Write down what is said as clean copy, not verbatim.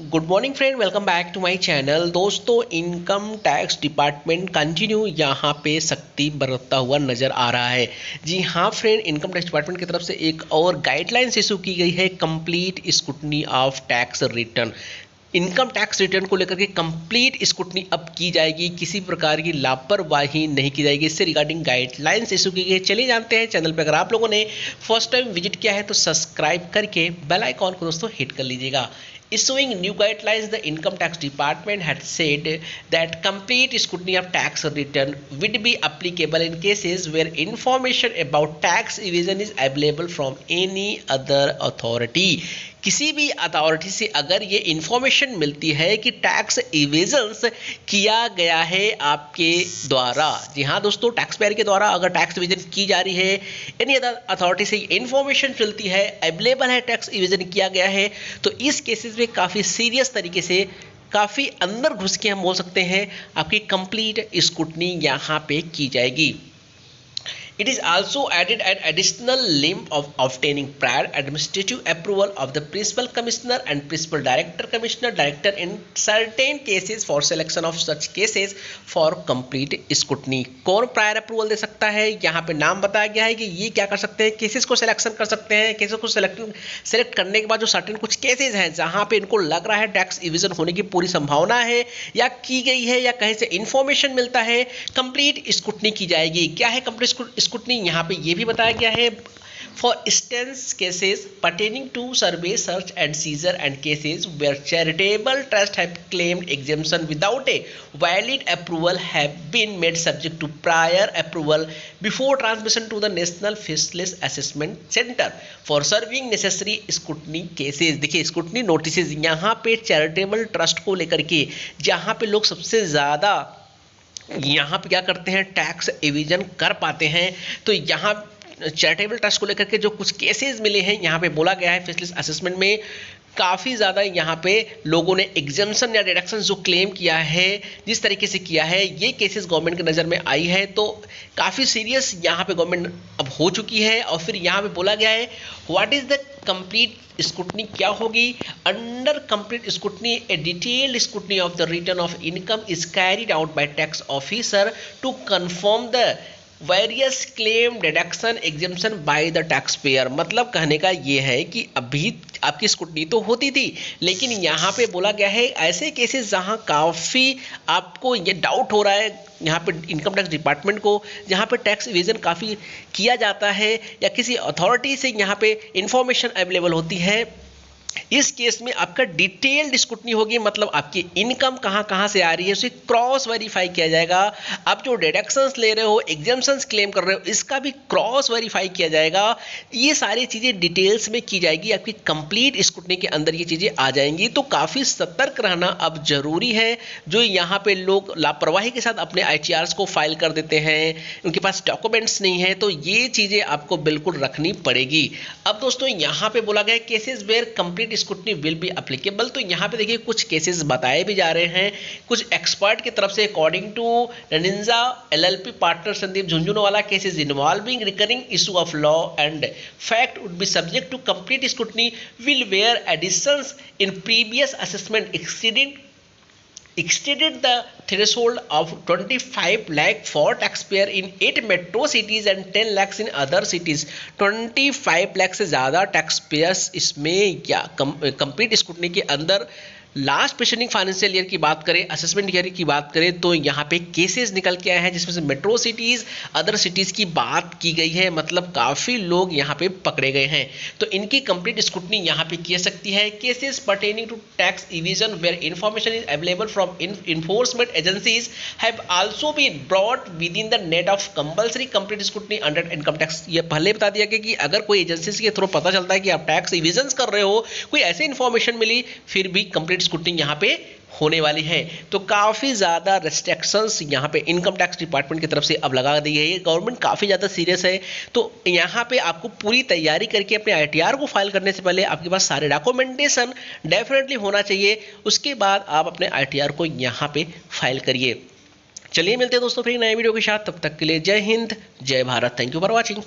Good morning friend, welcome back to my channel. दोस्तों, income tax department continue यहाँ पे सख्ती बरतता हुआ नज़र आ रहा है। जी हाँ फ्रेंड, इनकम टैक्स डिपार्टमेंट की तरफ से एक और गाइडलाइंस इशू की गई है, complete scrutiny of tax return. Income tax return को लेकर के कंप्लीट स्क्रूटनी अब की जाएगी, किसी प्रकार की लापरवाही नहीं की जाएगी। इससे रिगार्डिंग गाइडलाइंस इशू की गई। चलिए जानते हैं। चैनल पर अगर आप लोगों ने फर्स्ट टाइम विजिट किया है तो सब्सक्राइब करके बेल आइकॉन को दोस्तों हिट कर लीजिएगा। Issuing new guidelines, the Income Tax Department had said that complete scrutiny of tax return would be applicable in cases where information about tax evasion is available from any other authority. किसी भी authority से अगर ये information मिलती है कि tax इवेजन्स किया गया है आपके द्वारा, जी हाँ दोस्तों, टैक्स पेयर के द्वारा अगर टैक्स इवेजन की जा रही है, एनी अदर अथॉरिटी से इंफॉर्मेशन मिलती है, अवेलेबल है, टैक्स इवेजन किया गया है, तो इस केसेस में काफ़ी सीरियस तरीके से, काफ़ी अंदर घुस के हम बोल सकते हैं, आपकी कंप्लीट स्क्रूटनी यहाँ पे की जाएगी। It is also added an additional limb of obtaining prior administrative approval of the Principal Commissioner and Principal Director Commissioner Director in certain cases for selection of such cases for complete scrutiny। कौन prior approval दे सकता है? यहाँ पे नाम बताया गया है कि ये क्या कर सकते हैं, केसेस को सिलेक्शन कर सकते हैं। केसेस को सेलेक्ट करने के बाद जो सर्टेन कुछ केसेस हैं जहाँ पे इनको लग रहा है टैक्स इविजन होने की पूरी संभावना है या की गई है या कहीं से इंफॉर्मेशन मिलता है, कंप्लीट स्क्रूटनी की जाएगी। क्या है कंप्लीट स्क्रूटनी? यहाँ पे ये भी बताया गया है, for instance cases pertaining to survey, search and seizure and cases where charitable trust have claimed exemption without a valid approval have been made subject to prior approval before transmission to the National Fisheries Assessment Center for serving necessary scrutiny cases। देखिए, scrutiny notices यहाँ पे charitable trust को लेकर के, जहाँ पे लोग सबसे ज़्यादा यहाँ पे क्या करते हैं, टैक्स एविजन कर पाते हैं, तो यहाँ चैरिटेबल ट्रस्ट को लेकर के जो कुछ केसेस मिले हैं, यहाँ पे बोला गया है फिशरीज असेसमेंट में काफ़ी ज़्यादा यहाँ पे लोगों ने एग्जम्पशन या डिडक्शन जो क्लेम किया है, जिस तरीके से किया है, ये केसेस गवर्नमेंट की नज़र में आई है, तो काफ़ी सीरियस यहाँ पे गवर्नमेंट अब हो चुकी है। और फिर यहाँ पे बोला गया है what is the complete scrutiny क्या होगी। Under complete scrutiny a detailed scrutiny of the return of income is carried out by tax officer to confirm the various claim deduction exemption by the taxpayer. मतलब कहने का ये है कि अभी आपकी स्क्रूटनी तो होती थी, लेकिन यहाँ पे बोला गया है ऐसे केसेस जहाँ काफ़ी आपको ये डाउट हो रहा है यहाँ पे इनकम टैक्स डिपार्टमेंट को, जहाँ पे टैक्स इवेजन काफ़ी किया जाता है या किसी अथॉरिटी से यहाँ पे इंफॉर्मेशन अवेलेबल होती है, इस केस में आपका डिटेल्ड स्क्रूटनी होगी। मतलब आपकी इनकम कहाँ कहाँ से आ रही है उसे क्रॉस वेरीफाई किया जाएगा। आप जो डिडक्शंस ले रहे हो, एग्जेम्पशंस क्लेम कर रहे हो, इसका भी क्रॉस वेरीफाई किया जाएगा। ये सारी चीज़ें डिटेल्स में की जाएगी, आपकी कंप्लीट स्क्रूटनी के अंदर ये चीज़ें आ जाएंगी। तो काफ़ी सतर्क रहना अब जरूरी है। जो यहाँ पे लोग लापरवाही के साथ अपने ITRs को फाइल कर देते हैं, उनके पास डॉक्यूमेंट्स नहीं है, तो ये चीज़ें आपको बिल्कुल रखनी पड़ेगी। अब दोस्तों यहाँ पे बोला गया cases where complete scrutiny will be applicable. तो यहाँ पे देखिए कुछ केसेस बताए भी जा रहे हैं कुछ एक्सपर्ट की तरफ से। According to Nangia LLP partner Sandeep Jhunjhunwala, cases involving recurring issue of law and fact would be subject to complete scrutiny will where additions in previous assessment exceeded the threshold of 25 lakh for taxpayer in 8 metro cities and 10 lakhs in other cities। 25 lakh से ज़्यादा taxpayers इसमें या complete scrutiny के अंदर last preceding financial year की बात करें, assessment year की बात करें, तो यहाँ पे केसेस निकल के आए हैं जिसमें से मेट्रो सिटीज़, अदर सिटीज़ की बात की गई है। मतलब काफ़ी लोग यहाँ पे पकड़े गए हैं, तो इनकी कंप्लीट स्क्रूटनी यहाँ पे की सकती है। Cases pertaining to tax evasion where information is available from enforcement agencies have also been brought within the net of compulsory complete scrutiny under income tax. ये पहले बता दिया गया कि अगर कोई एजेंसी के थ्रू पता चलता है कि आप टैक्स इविजन कर रहे हो, कोई ऐसी इंफॉर्मेशन मिली, फिर भी कंप्लीट स्क्रूटनी यहाँ पे होने वाली है। तो काफ़ी ज़्यादा रेस्ट्रिक्शंस यहाँ पे इनकम टैक्स डिपार्टमेंट की तरफ से अब लगा दी है। ये गवर्नमेंट काफ़ी ज़्यादा सीरियस है, तो यहाँ पे आपको पूरी तैयारी करके अपने ITR को फाइल करने से पहले आपके पास सारे डॉक्यूमेंटेशन डेफिनेटली होना चाहिए। उसके बाद आप अपने ITR को यहाँ पे फाइल करिए। चलिए मिलते हैं दोस्तों फिर नए वीडियो के साथ, तब तक के लिए जय हिंद, जय Bharat. Thank you for watching.